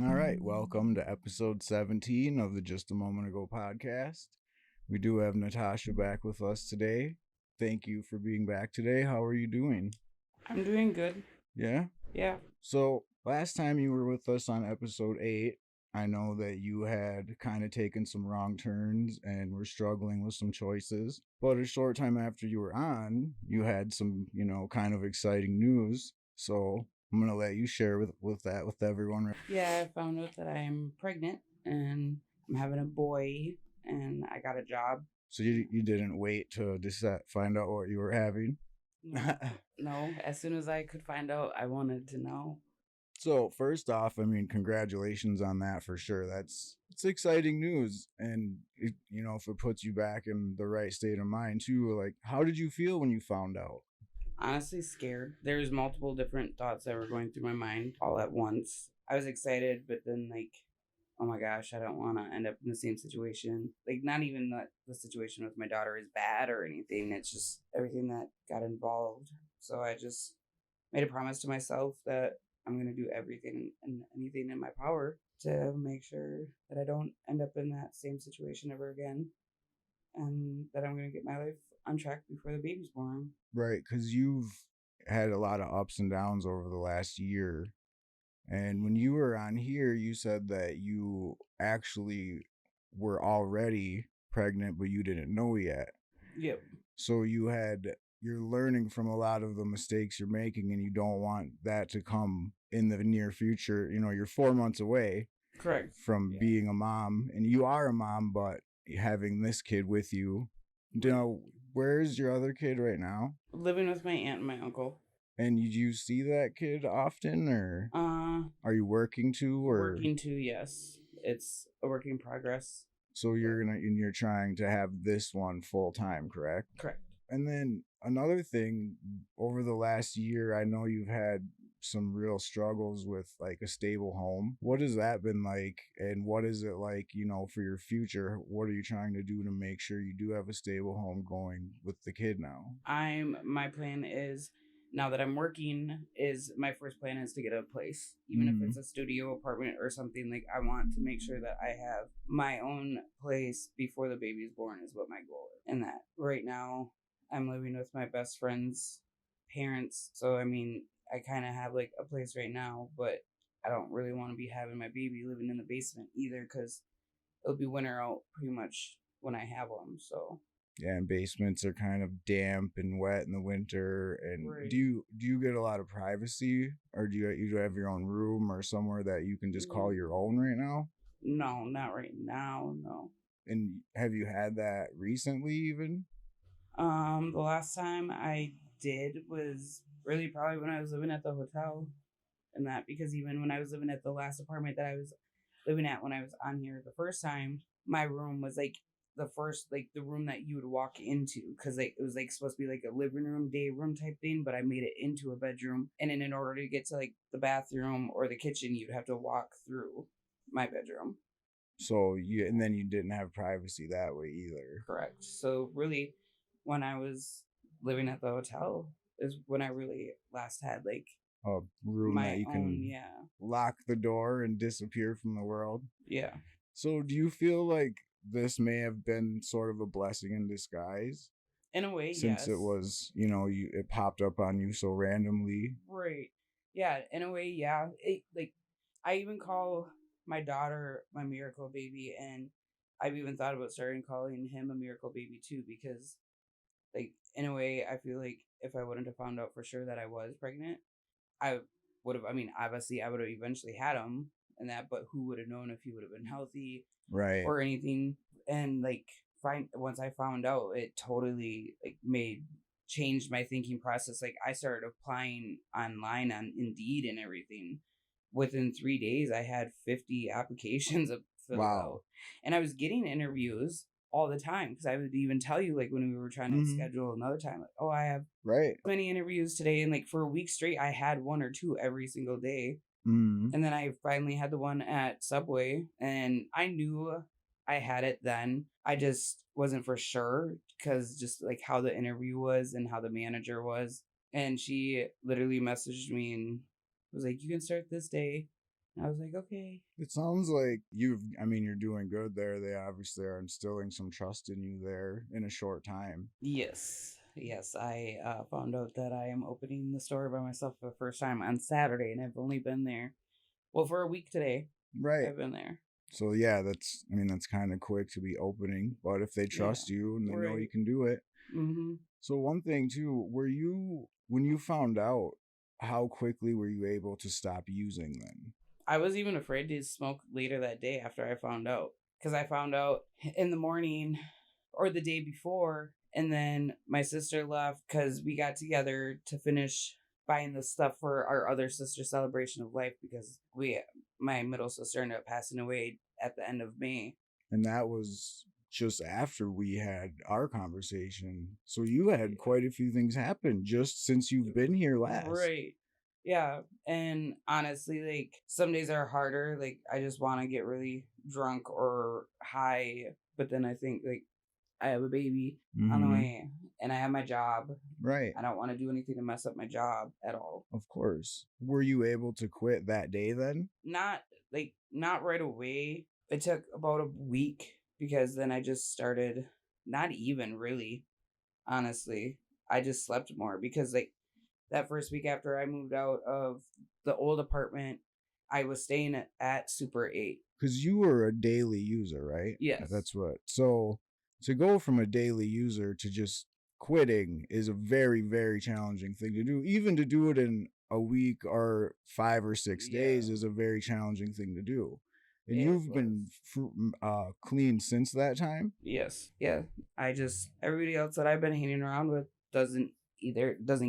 All right, welcome to episode 17 of the Just a Moment Ago podcast. We do have Natasha back with us today. Thank you for being back today. How are you doing? I'm doing good. Yeah? Yeah. So, last time you were with us on episode 8, I know that you had kind of taken some wrong turns and were struggling with some choices. But a short time after you were on, you had some, kind of exciting news. So, I'm going to let you share with that with everyone. Yeah, I found out that I'm pregnant and I'm having a boy and I got a job. So you didn't wait to decide find out what you were having. No, no. As soon as I could find out, I wanted to know. So first off, I mean, congratulations on that for sure. It's exciting news, and if it puts you back in the right state of mind too. Like, how did you feel when you found out? Honestly, scared. There's multiple different thoughts that were going through my mind all at once. I was excited, but then oh my gosh, I don't want to end up in the same situation. Like, not even that the situation with my daughter is bad or anything. It's just everything that got involved. So I just made a promise to myself that I'm going to do everything and anything in my power to make sure that I don't end up in that same situation ever again and that I'm going to get my life on track before the baby's born. Right, because you've had a lot of ups and downs over the last year. And when you were on here, you said that you actually were already pregnant, but you didn't know yet. Yep. So you're learning from a lot of the mistakes you're making, and you don't want that to come in the near future. You're 4 months away Correct. from being a mom, and you are a mom, but having this kid with you. Where's your other kid right now? Living with my aunt and my uncle. And did you see that kid often, or are you working too, or Working too, yes. It's a work in progress. so you're trying to have this one full time, correct? Correct. And then another thing, over the last year, I know you've had some real struggles with like a stable home. What has that been like? And what is it like, for your future? What are you trying to do to make sure you do have a stable home going with the kid now? My plan is, now that I'm working, is my first plan is to get a place. Even if it's a studio apartment or something, like I want to make sure that I have my own place before the baby's born is what my goal is. And that right now I'm living with my best friend's parents. So I mean, I kind of have like a place right now, but I don't really want to be having my baby living in the basement either because it'll be winter out pretty much when I have them. So Yeah, and basements are kind of damp and wet in the winter. And right. do you get a lot of privacy, or do you have your own room or somewhere that you can just call your own right now? No, not right now. No. And have you had that recently even? The last time I did was really probably when I was living at the hotel, and that because even when I was living at the last apartment that I was living at when I was on here the first time, my room was like the first, like the room that you would walk into, because like it was like supposed to be like a living room, day room type thing, but I made it into a bedroom, and then in order to get to like the bathroom or the kitchen, you'd have to walk through my bedroom. So and then you didn't have privacy that way either. Correct. So really, when I was living at the hotel is when I really last had like A room that my you own, can yeah. lock the door and disappear from the world. Yeah. So do you feel like this may have been sort of a blessing in disguise, In a way, since yes. it was, it popped up on you so randomly? Right. Yeah, in a way, yeah. Like I even call my daughter my miracle baby, and I've even thought about starting calling him a miracle baby too, because like in a way I feel like if I wouldn't have found out for sure that I was pregnant, I would have, I mean, obviously I would have eventually had him and that, but who would have known if he would have been healthy Right. or anything? And like once I found out, it totally like changed my thinking process. Like I started applying online on Indeed and everything. Within 3 days I had 50 applications filled out. And I was getting interviews all the time, because I would even tell you like when we were trying to schedule another time, like, oh, I have many interviews today, and like for a week straight I had one or two every single day. And then I finally had the one at Subway, and I knew I had it then. I just wasn't for sure because just like how the interview was and how the manager was. And she literally messaged me and was like, you can start this day. I was like, okay. It sounds like you're doing good there. They obviously are instilling some trust in you there in a short time. Yes. Yes, I found out that I am opening the store by myself for the first time on Saturday, and I've only been there, well, for a week today. Right. I've been there. So yeah, that's kind of quick to be opening, but if they Yeah. trust you and they know you Right. can do it. Mm-hmm. So one thing too, when you found out, how quickly were you able to stop using them? I was even afraid to smoke later that day after I found out. Because I found out in the morning or the day before, and then my sister left because we got together to finish buying the stuff for our other sister celebration of life because my middle sister ended up passing away at the end of May. And that was just after we had our conversation. So you had quite a few things happen just since you've been here last. Right. Yeah. And honestly, like some days are harder. Like I just want to get really drunk or high. But then I think like I have a baby on the way and I have my job. Right. I don't want to do anything to mess up my job at all. Of course. Were you able to quit that day then? Not right away. It took about a week because then I just started, not even really, honestly. I just slept more because like that first week after I moved out of the old apartment, I was staying at Super 8. Because you were a daily user, right? Yes. That's what. So to go from a daily user to just quitting is a very, very challenging thing to do. Even to do it in a week or 5 or 6 days is a very challenging thing to do. And you've been clean since that time? Yes. Yeah. Everybody else that I've been hanging around with doesn't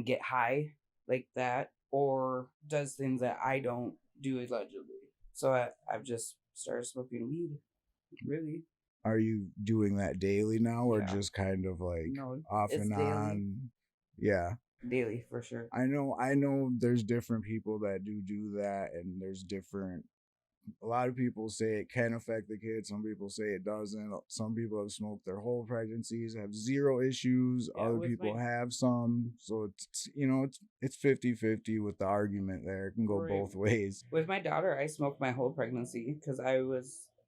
get high like that or does things that I don't do allegedly. So I've just started smoking weed. Really. Are you doing that daily now or just kind of like off and daily. on? Yeah. Daily for sure. I know there's different people that do that, and there's different, a lot of people say it can affect the kid. Some people say it doesn't. Some people have smoked their whole pregnancies, have zero issues. Other people have some. So it's 50-50 with the argument there. It can go both ways. With my daughter, I smoked my whole pregnancy because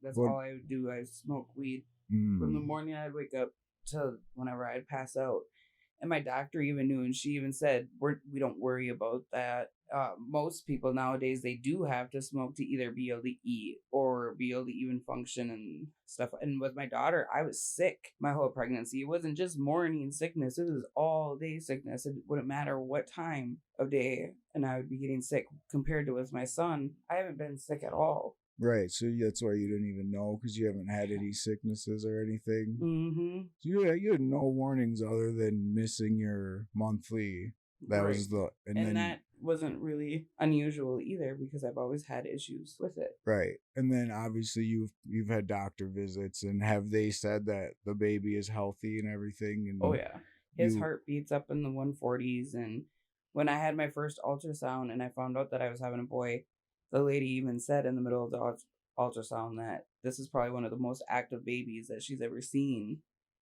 that's all I would do. I smoke weed from the morning I'd wake up to whenever I'd pass out. And my doctor even knew, and she even said, we don't worry about that. Most people nowadays, they do have to smoke to either be able to eat or be able to even function and stuff. And with my daughter, I was sick my whole pregnancy. It wasn't just morning sickness, it was all day sickness. It wouldn't matter what time of day, and I would be getting sick. Compared to with my son, I haven't been sick at all. Right, so that's why you didn't even know because you haven't had any sicknesses or anything. Mm-hmm. So you had no warnings other than missing your monthly. That was that wasn't really unusual either because I've always had issues with it. Right, and then obviously you've had doctor visits, and have they said that the baby is healthy and everything? And oh yeah, his heart beats up in the 140s, and when I had my first ultrasound and I found out that I was having a boy, the lady even said in the middle of the ultrasound that this is probably one of the most active babies that she's ever seen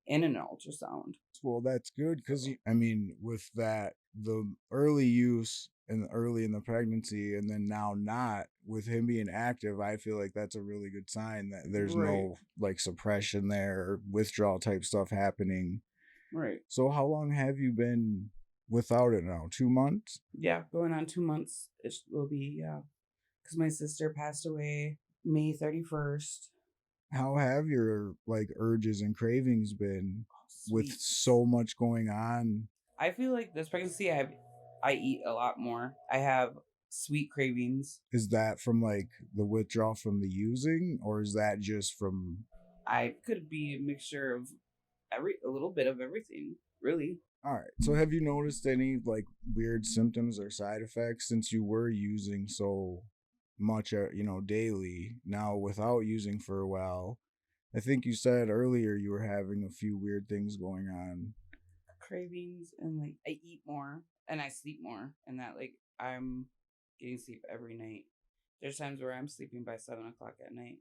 in an ultrasound. Well, that's good because, with that, the early use and early in the pregnancy and then now not, with him being active, I feel like that's a really good sign that there's no like suppression there or withdrawal type stuff happening. Right. So how long have you been without it now? 2 months? Yeah, going on 2 months. It will be, because my sister passed away May 31st. How have your like urges and cravings been with so much going on? I feel like this pregnancy I eat a lot more. I have sweet cravings. Is that from like the withdrawal from the using, or is that just from? I could be a mixture of a little bit of everything, really. All right. So have you noticed any like weird symptoms or side effects since you were using so much, daily now without using for a while? I think you said earlier you were having a few weird things going on. Cravings and like I eat more and I sleep more, and that like I'm getting sleep every night. There's times where I'm sleeping by 7 o'clock at night,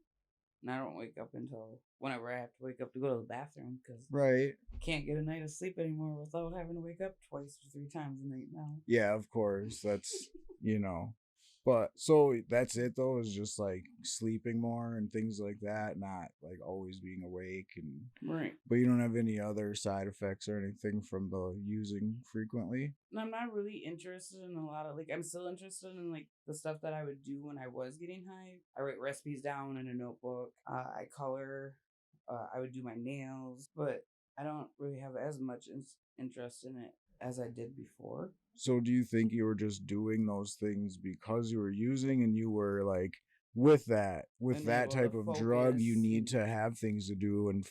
and I don't wake up until whenever I have to wake up to go to the bathroom because I can't get a night of sleep anymore without having to wake up twice or 3 times a night now. Yeah, of course. That's But so that's it though, is just like sleeping more and things like that, not like always being awake and Right. but you don't have any other side effects or anything from the using frequently? And I'm not really interested in a lot of like I'm still interested in like the stuff that I would do when I was getting high. I write recipes down in a notebook. I color. I would do my nails, but I don't really have as much interest in it as I did before. So do you think you were just doing those things because you were using and you were like with And that able to type of drug you focus. need to have things to do and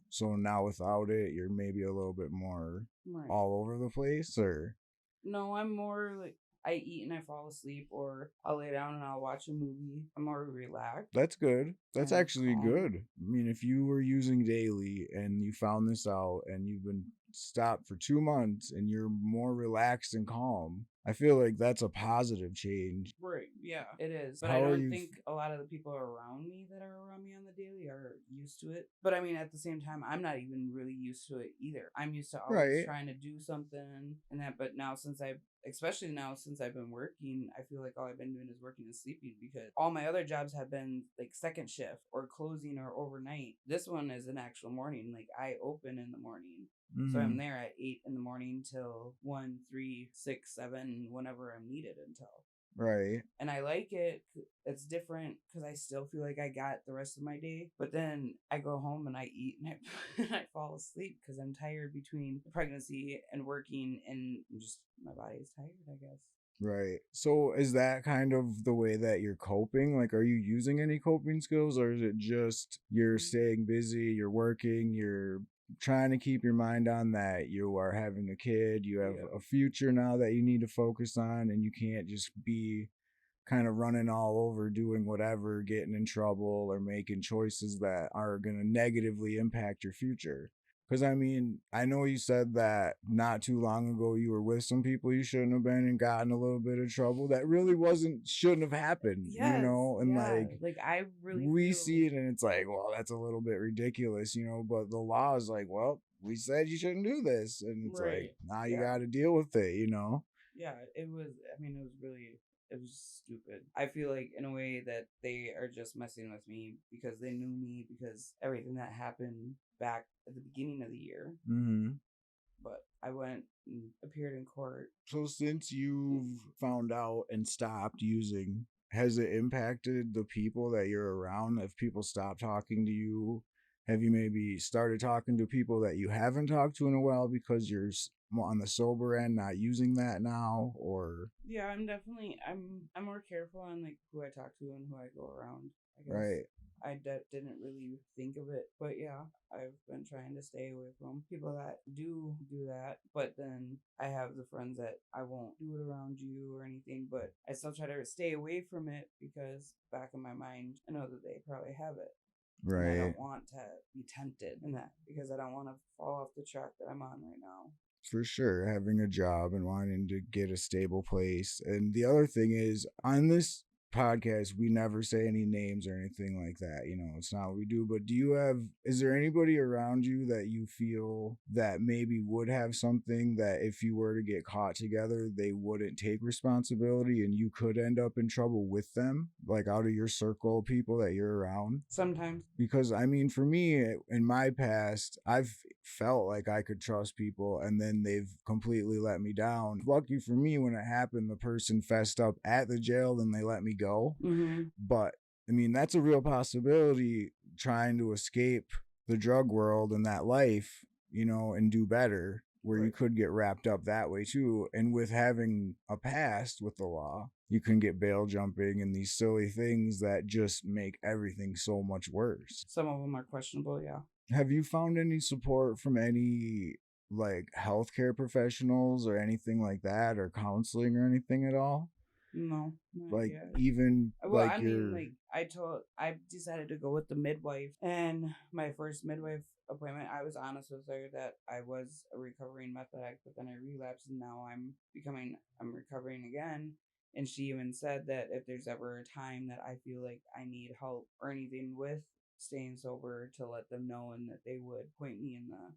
so now without it you're maybe a little bit more Right. all over the place or No, I'm more like I eat and I fall asleep, or I'll lay down and I'll watch a movie. I'm more relaxed that's good. That's and actually calm. good. I mean, if you were using daily and you found this out and you've been stopped for 2 months and you're more relaxed and calm, I feel like that's a positive change. Right. Yeah, it is. But I How are don't you? think a lot of the people around me that are around me on the daily are used to it. But I mean, at the same time, I'm not even really used to it either. I'm used to always Right. trying to do something and that. But now, especially now since I've been working, I feel like all I've been doing is working and sleeping because all my other jobs have been like second shift or closing or overnight. This one is an actual morning. Like I open in the morning. So I'm Mm-hmm. there at 8 in the morning till 1, 3, 6, 7, whenever I'm needed until. Right. And I like it. It's different because I still feel like I got the rest of my day. But then I go home and I eat and and I fall asleep because I'm tired between the pregnancy and working, and just my body is tired, I guess. Right. So is that kind of the way that you're coping? Like, are you using any coping skills or is it just you're staying busy, you're working, you're trying to keep your mind on that you are having a kid, you have Yeah. a future now that you need to focus on, and you can't just be kind of running all over doing whatever, getting in trouble or making choices that are going to negatively impact your future. Because I mean, I know you said that not too long ago you were with some people you shouldn't have been and got in a little bit of trouble. That really shouldn't have happened, Yes. And Yeah. like, Like I really we feel see it and it's like, well, that's a little bit ridiculous, but the law is like, well, we said you shouldn't do this. And it's like, right. now you Yeah. got to deal with it. Yeah, it was. I mean, it was stupid. I feel like in a way that they are just messing with me because they knew me because everything that happened back at the beginning of the year. Mm-hmm. But I went and appeared in court. So since you've found out and stopped using, has it impacted the people that you're around? Have people stopped talking to you? Have you maybe started talking to people that you haven't talked to in a while because you're more on the sober end, not using that now? Or, Yeah, I'm more careful on like who I talk to and who I go around. I guess right, didn't really think of it, but yeah, I've been trying to stay away from people that do that. But then I have the friends that I won't do it around you or anything, but I still try to stay away from it because back in my mind, I know that they probably have it. And I right. don't want to be tempted in that because I don't want to fall off the track that I'm on right now. For sure, having a job and wanting to get a stable place. And the other thing is, on this podcast, we never say any names or anything like that. It's not what we do. But is there anybody around you that you feel that maybe would have something that if you were to get caught together, they wouldn't take responsibility and you could end up in trouble with them, like out of your circle of people that you're around? Sometimes. Because I mean, for me in my past, I've felt like I could trust people and then they've completely let me down. Lucky for me, when it happened, the person fessed up at the jail and they let me go. Mm-hmm. But I mean, that's a real possibility, trying to escape the drug world and that life, and do better, where you Right. could get wrapped up that way too. And with having a past with the law, you can get bail jumping and these silly things that just make everything so much worse. Some of them are questionable, yeah. Have you found any support from any like healthcare professionals or anything like that, or counseling or anything at all? No, not Like yet. even Well, like I mean, your like I decided to go with the midwife, and my first midwife appointment, I was honest with her that I was a recovering meth addict, but then I relapsed, and now I'm recovering again. And she even said that if there's ever a time that I feel like I need help or anything with staying sober, to let them know, and that they would point me in the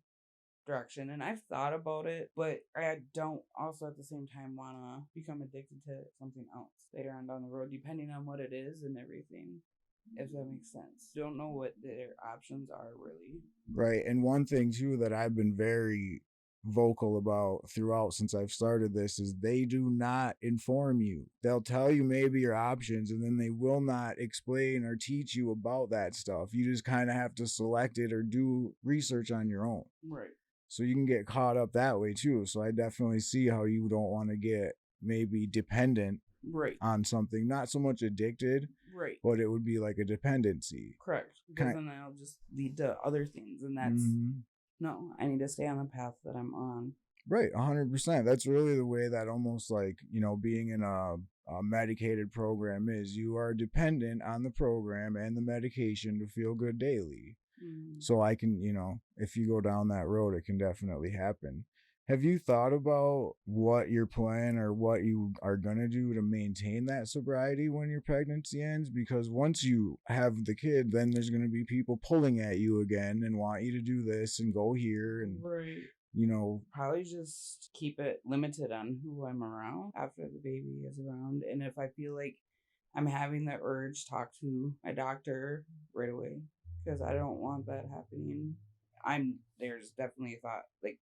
direction. And I've thought about it, but I don't also at the same time want to become addicted to something else later on down the road, depending on what it is and everything. If that makes sense. Don't know what their options are really. Right. And one thing too that I've been very vocal about throughout since I've started this is they do not inform you. They'll tell you maybe your options and then they will not explain or teach you about that stuff. You just kind of have to select it or do research on your own. Right. So you can get caught up that way too. So I definitely see how you don't want to get maybe dependent right on something, not so much addicted, right, but it would be like a dependency. Correct. Because then that'll just lead to other things, and that's no. I need to stay on the path that I'm on. Right, 100%. That's really the way that almost like, you know, being in a medicated program is. You are dependent on the program and the medication to feel good daily. So I can, you know, if you go down that road, it can definitely happen. Have you thought about what your plan or what you are going to do to maintain that sobriety when your pregnancy ends? Because once you have the kid, then there's going to be people pulling at you again and want you to do this and go here and, right. you know. Probably just keep it limited on who I'm around after the baby is around. And if I feel like I'm having the urge, talk to my doctor right away. Because I don't want that happening. There's definitely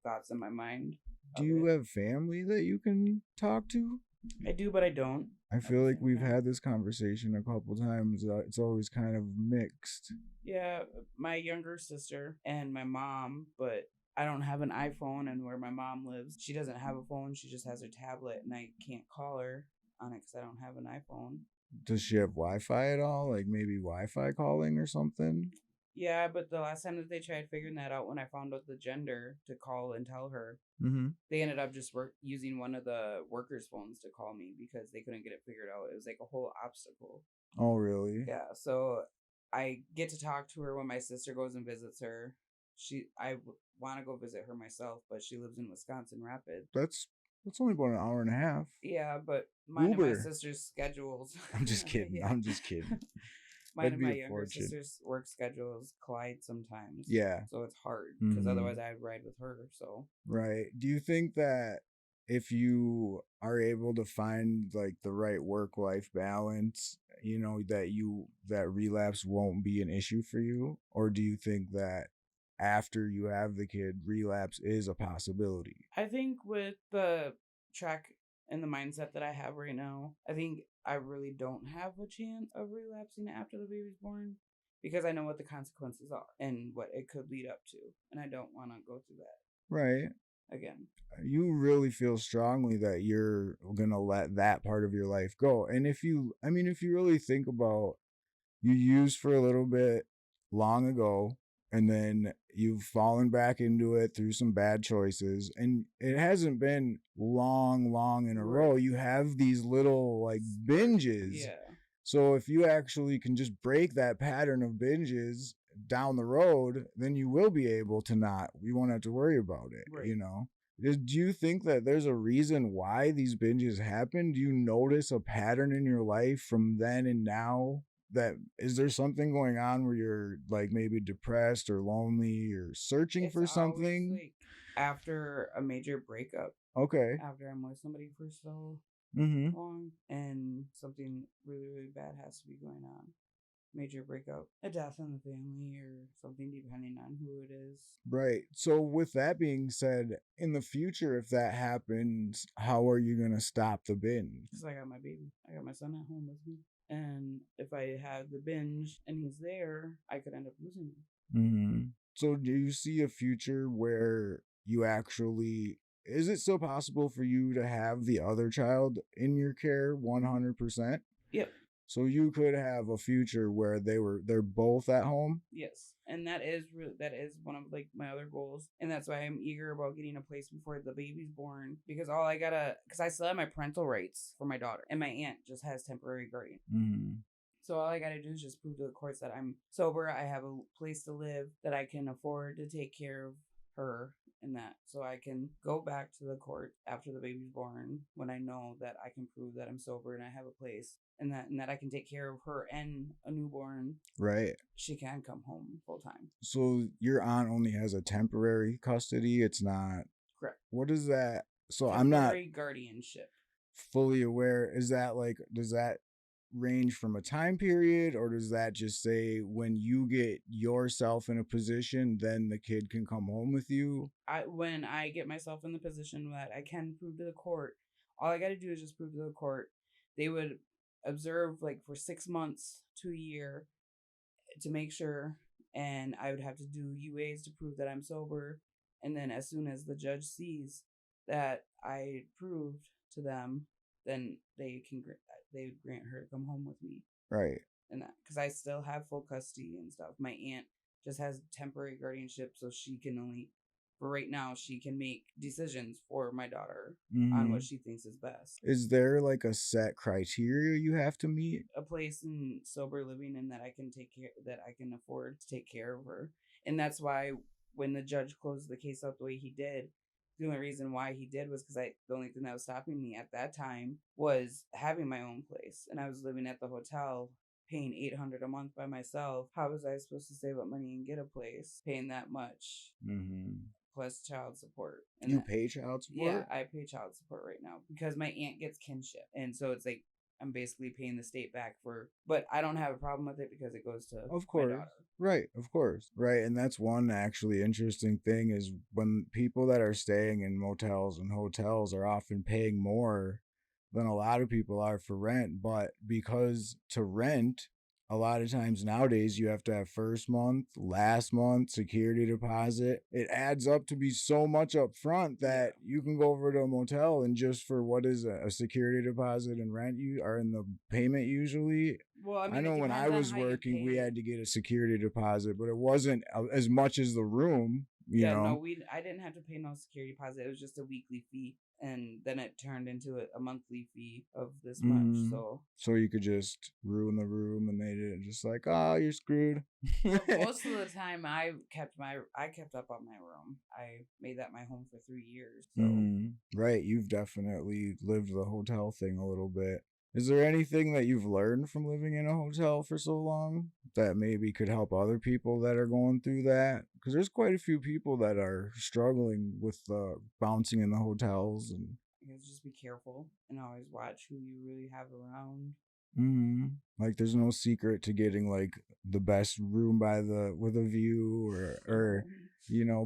thoughts in my mind. Do you have family that you can talk to? I do, but I don't. I feel like we've had this conversation a couple times. It's always kind of mixed. Yeah, my younger sister and my mom, but I don't have an iPhone, and where my mom lives, she doesn't have a phone. She just has her tablet, and I can't call her on it because I don't have an iPhone. Does she have Wi-Fi at all? Like maybe Wi-Fi calling or something? Yeah, but the last time that they tried figuring that out, when I found out the gender to call and tell her, they ended up just using one of the workers' phones to call me because they couldn't get it figured out. It was like a whole obstacle. Oh, really? Yeah, so I get to talk to her when my sister goes and visits her. I want to go visit her myself, but she lives in Wisconsin Rapids. That's only about an hour and a half. Yeah, but mine and my sister's schedules. I'm just kidding. Yeah. I'm just kidding. Mine and my younger sister's work schedules collide sometimes. Yeah. So it's hard because otherwise I'd ride with her. So. Right. Do you think that if you are able to find like the right work-life balance, you know, that relapse won't be an issue for you? Or do you think that after you have the kid, relapse is a possibility? I think with the track and the mindset that I have right now, I think I really don't have a chance of relapsing after the baby's born because I know what the consequences are and what it could lead up to. And I don't want to go through that. Right. Again. You really feel strongly that you're going to let that part of your life go. And if you really think about, you used for a little bit long ago, and then you've fallen back into it through some bad choices, and it hasn't been long in a row. You have these little like binges. Yeah. So if you actually can just break that pattern of binges down the road, then you will be able to you won't have to worry about it. Right. You know? Do you think that there's a reason why these binges happen? Do you notice a pattern in your life from then and now? That is there something going on where you're like maybe depressed or lonely or searching for something? Like after a major breakup. Okay. After I'm with somebody for so long and something really, really bad has to be going on. Major breakup, a death in the family or something, depending on who it is. Right. So with that being said, in the future, if that happens, how are you going to stop the binge? Because I got my baby. I got my son at home with me. And if I have the binge and he's there, I could end up losing him. So do you see a future where you actually, is it still possible for you to have the other child in your care 100%? Yep. So you could have a future where they're both at home? Yes. And that is one of like my other goals. And that's why I'm eager about getting a place before the baby's born. Because because I still have my parental rights for my daughter. And my aunt just has temporary guardian. So all I gotta do is just prove to the courts that I'm sober, I have a place to live, that I can afford to take care of her in that, so I can go back to the court after the baby's born when I know that I can prove that I'm sober and I have a place, and that I can take care of her and a newborn. Right. She can come home full time. So your aunt only has a temporary custody. It's not. Correct. What is that? So temporary I'm not guardianship. fully aware. Is that like, does that range from a time period, or does that just say when you get yourself in a position, then the kid can come home with you? When I get myself in the position that I can prove to the court, all I got to do is just prove to the court. They would observe like for 6 months to a year to make sure, and I would have to do UAs to prove that I'm sober. And then as soon as the judge sees that I proved to them, then they would grant her to come home with me. Right. And that, because I still have full custody and stuff. My aunt just has temporary guardianship, so she can only, for right now, she can make decisions for my daughter on what she thinks is best. Is there like a set criteria you have to meet? A place in sober living, and that I can afford to take care of her. And that's why when the judge closed the case out the way he did, the only reason why he did was because the only thing that was stopping me at that time was having my own place, and I was living at the hotel paying $800 a month by myself. How was I supposed to save up money and get a place paying that much? Plus child support. And you pay child support? Yeah, I pay child support right now because my aunt gets kinship, and so it's like I'm basically paying the state back for, but I don't have a problem with it because it goes to of course my daughter. Right, of course. Right, and that's one actually interesting thing is when people that are staying in motels and hotels are often paying more than a lot of people are for rent, but because to rent, a lot of times nowadays you have to have first month, last month, security deposit. It adds up to be so much up front that you can go over to a motel and just for what is a security deposit and rent you are in the payment usually. Well, I mean, I know when I was working, we had to get a security deposit, but it wasn't as much as the room. You know? No, I didn't have to pay no security deposit. It was just a weekly fee, and then it turned into a monthly fee of this much. So you could just ruin the room, and they didn't just like, oh, you're screwed. Most of the time, I kept up on my room. I made that my home for 3 years. So. Right, you've definitely lived the hotel thing a little bit. Is there anything that you've learned from living in a hotel for so long that maybe could help other people that are going through that? Because there's quite a few people that are struggling with bouncing in the hotels. And I guess just be careful and always watch who you really have around. Like there's no secret to getting like the best room with a view or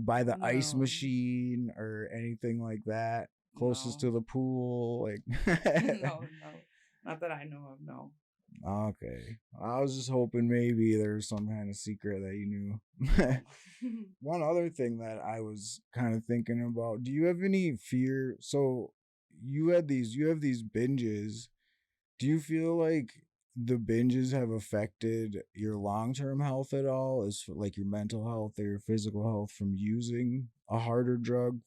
by the ice machine or anything like that closest to the pool. Like no. Not that I know of, no. Okay. I was just hoping maybe there's some kind of secret that you knew. One other thing that I was kind of thinking about, do you have any fear? So you have these binges. Do you feel like the binges have affected your long-term health at all, as like your mental health or your physical health from using a harder drug,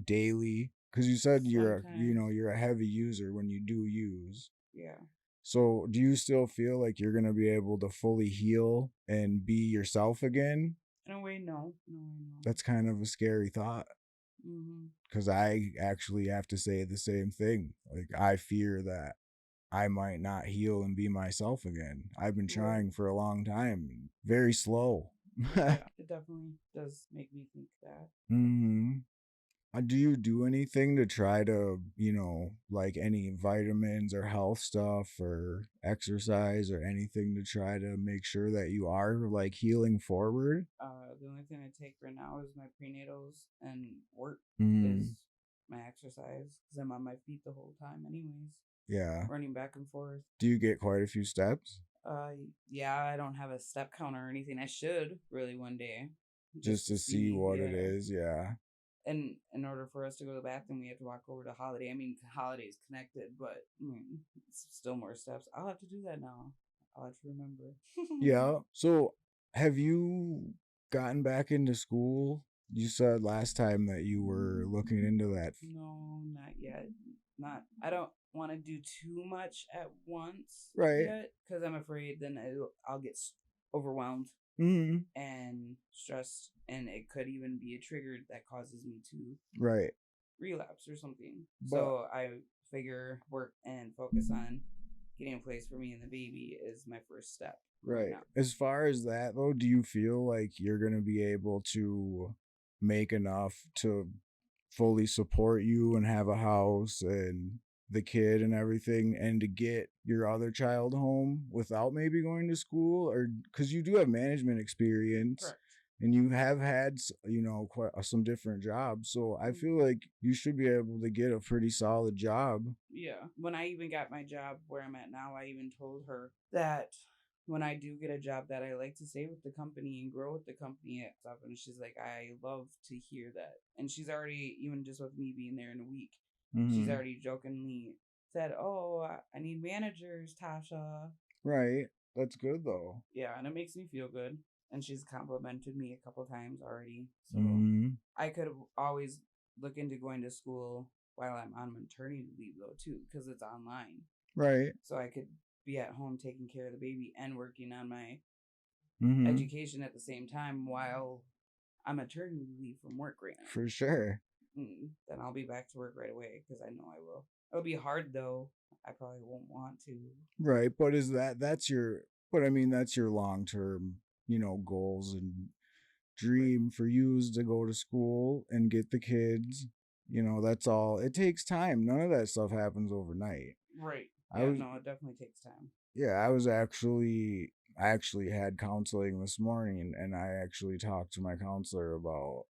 daily? Because you said you're a heavy user when you do use. Yeah. So do you still feel like you're going to be able to fully heal and be yourself again? In a way, no. That's kind of a scary thought. Because I actually have to say the same thing. Like, I fear that I might not heal and be myself again. I've been trying for a long time. Very slow. Yeah, it definitely does make me think that. Do you do anything to try to, like any vitamins or health stuff or exercise or anything to try to make sure that you are like healing forward? The only thing I take right now is my prenatals and work is my exercise because I'm on my feet the whole time anyways. Yeah. Running back and forth. Do you get quite a few steps? Yeah, I don't have a step counter or anything. I should really one day. Just to see what it is, yeah. And in order for us to go to the bathroom, we have to walk over to Holiday. I mean, Holiday's connected, but it's still more steps. I'll have to do that now. I'll have to remember. Yeah. So, have you gotten back into school? You said last time that you were looking into that. No, not yet. I don't want to do too much at once. Right. Yet, because I'm afraid then I'll get overwhelmed Mm-hmm. and stressed, and it could even be a trigger that causes me to Right. relapse or something. But So I figure work and focus on getting a place for me and the baby is my first step right right. now. As far as that though, do you feel like you're gonna be able to make enough to fully support you and have a house and the kid and everything and to get your other child home without maybe going to school? Or because you do have management experience Correct. and you have had quite some different jobs, so I feel like you should be able to get a pretty solid job. Yeah. When I even got my job where I'm at now, I even told her that when I do get a job that I like to stay with the company and grow with the company and stuff. And she's like, I love to hear that. And she's already, even just with me being there in a week, she's Mm-hmm. already jokingly said, "Oh, I need managers, Tasha." Right, that's good though. Yeah, and it makes me feel good. And she's complimented me a couple times already. So Mm-hmm. I could always look into going to school while I'm on maternity leave, though, too, because it's online. Right. So I could be at home taking care of the baby and working on my Mm-hmm. education at the same time while I'm maternity leave from work right now. For sure. Then I'll be back to work right away because I know I will. It'll be hard though. I probably won't want to. Right, but is that's your, but I mean that's your long-term, goals and Right. dream for you is to go to school and get the kids. That's all. It takes time. None of that stuff happens overnight. Right. I Yeah, was no, it definitely takes time. Yeah, I actually had counseling this morning and I actually talked to my counselor about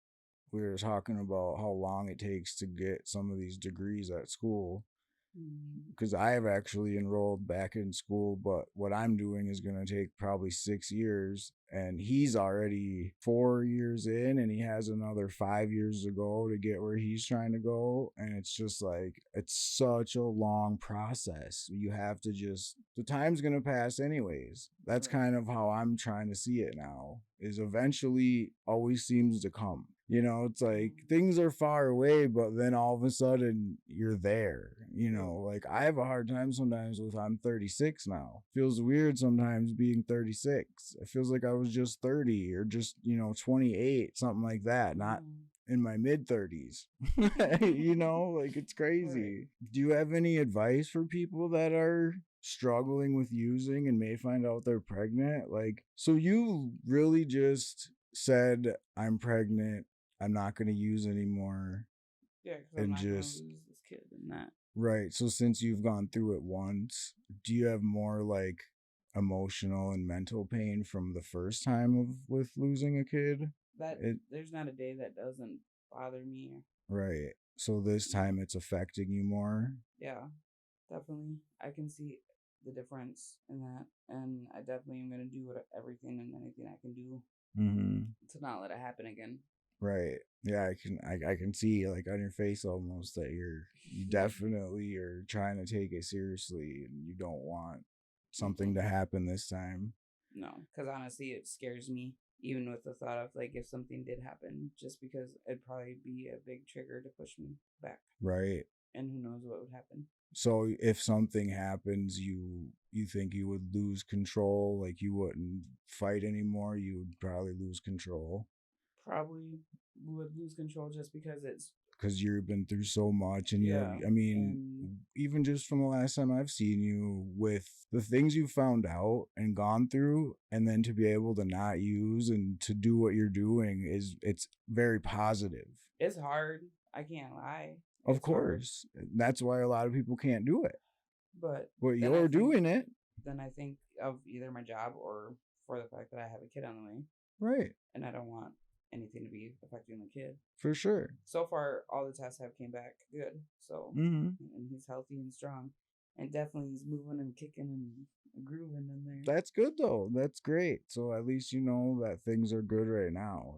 we were talking about how long it takes to get some of these degrees at school because I have actually enrolled back in school, but what I'm doing is going to take probably 6 years. And he's already 4 years in, and he has another 5 years to go to get where he's trying to go. And it's just like, it's such a long process. You have to just, the time's going to pass anyways. That's Right. kind of how I'm trying to see it now, is eventually always seems to come. It's like things are far away, but then all of a sudden you're there. Like I have a hard time sometimes with I'm 36 now. Feels weird sometimes being 36. It feels like I was just 30 or just, 28, something like that, not in my mid 30s. Like it's crazy. Right. Do you have any advice for people that are struggling with using and may find out they're pregnant? Like, so you really just said, I'm pregnant, I'm not going to use anymore. Yeah, because I'm And not going to just, lose this kid in that. right. So since you've gone through it once, do you have more like emotional and mental pain from the first time of with losing a kid? There's not a day that doesn't bother me. Right. So this time it's affecting you more. Yeah, definitely. I can see the difference in that, and I definitely am gonna do everything and anything I can do Mm-hmm. to not let it happen again. Right. Yeah, I can see like on your face almost that you definitely are trying to take it seriously and you don't want something to happen this time. No, because honestly, it scares me even with the thought of like if something did happen, just because it'd probably be a big trigger to push me back, Right. and who knows what would happen. So if something happens, you think you would lose control, like you wouldn't fight anymore, you would probably lose control Probably would lose control just because it's because you've been through so much and yeah, I mean, and even just from the last time I've seen you with the things you found out and gone through and then to be able to not use and to do what you're doing it's very positive. it's hard. I can't lie. Of It's hard, course. That's why a lot of people can't do it. but But then I you're think doing it. then I think of either my job or for the fact that I have a kid on the way, Right. and I don't want anything to be affecting the kid. For sure. So far, all the tests have came back good. So, Mm-hmm. and he's healthy and strong, and definitely he's moving and kicking and grooving in there. That's good though. That's great. So at least you know that things are good right now,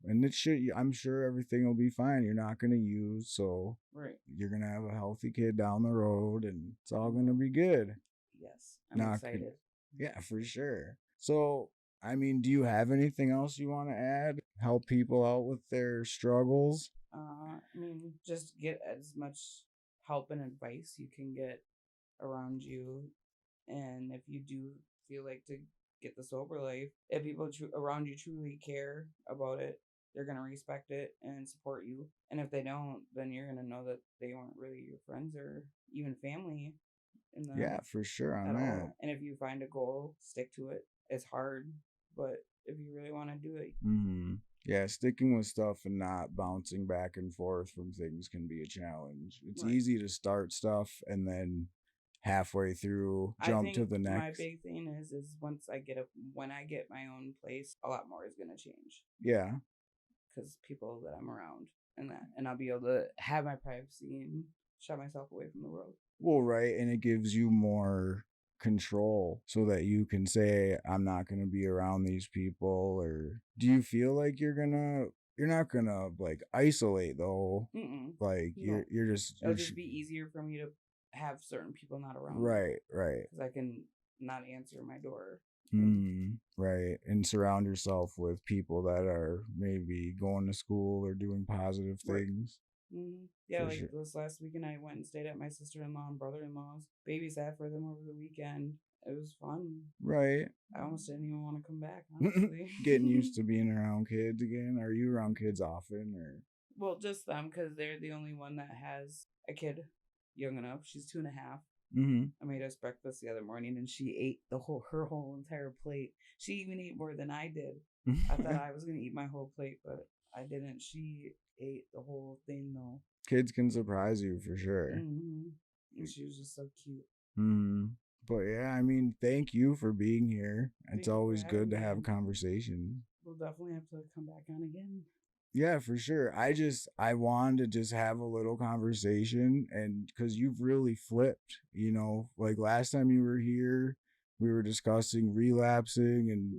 And it should, I'm sure everything will be fine. You're not going to use, so Right. you're going to have a healthy kid down the road and it's all going to be good. Yes, I'm Not excited. Yeah, for sure. So, I mean, do you have anything else you want to add? Help people out with their struggles? I mean, just get as much help and advice you can get around you, and if you do feel like to get the sober life. If people around you truly care about it, they're going to respect it and support you. And if they don't, then you're going to know that they weren't really your friends or even family in the Yeah, for sure on at that. all. And if you find a goal, stick to it. It's hard, but if you really want to do it. Yeah, sticking with stuff and not bouncing back and forth from things can be a challenge. It's Right. easy to start stuff and then halfway through I jump to think the my next. big thing is once when I get my own place, a lot more is gonna change Yeah. because people that I'm around and I'll be able to have my privacy and shut myself away from the world. Well, right, and it gives you more control so that you can say I'm not going to be around these people. Or do you feel like you're not going to like isolate though? Mm-mm. Like No, you're just it'll just be easier for me to have certain people not around me right, because I can not answer my door. right, and surround yourself with people that are maybe going to school or doing positive Right. things. Yeah, For like sure. this last weekend, I went and stayed at my sister-in-law and brother-in-law's. Babysat for them over the weekend. It was fun. Right. I almost didn't even want to come back, honestly. Getting used to being around kids again. Are you around kids often or? Well, just them because they're the only one that has a kid young enough. She's 2.5. I made us breakfast the other morning and she ate her whole entire plate. She even ate more than I did. I thought I was gonna eat my whole plate, but I didn't. She ate the whole thing though. Kids can surprise you for sure. And she was just so cute. But yeah, I mean, thank you for being here. It's always good to have a me. conversation. We'll definitely have to come back on again. Yeah, for sure. I wanted to just have a little conversation, and because you've really flipped, like last time you were here, we were discussing relapsing and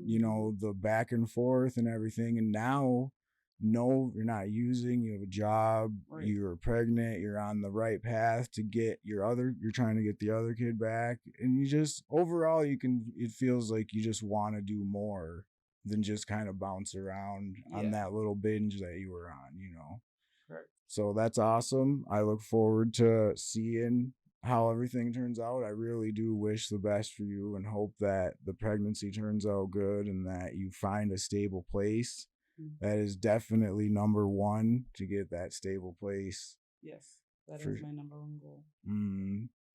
the back and forth and everything, and now no, you're not using, you have a job, Right. you're pregnant, you're on the right path to get you're trying to get the other kid back, and you just overall it feels like you just want to do more than just kind of bounce around on that little binge that you were on. Correct. So that's awesome. I look forward to seeing how everything turns out. I really do wish the best for you and hope that the pregnancy turns out good and that you find a stable place. That is definitely number one, to get that stable place. Yes, that is my number one goal.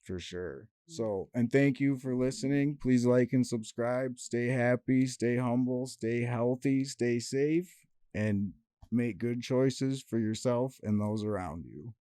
For sure. So, and thank you for listening. Please like and subscribe. Stay happy, stay humble, stay healthy, stay safe, and make good choices for yourself and those around you.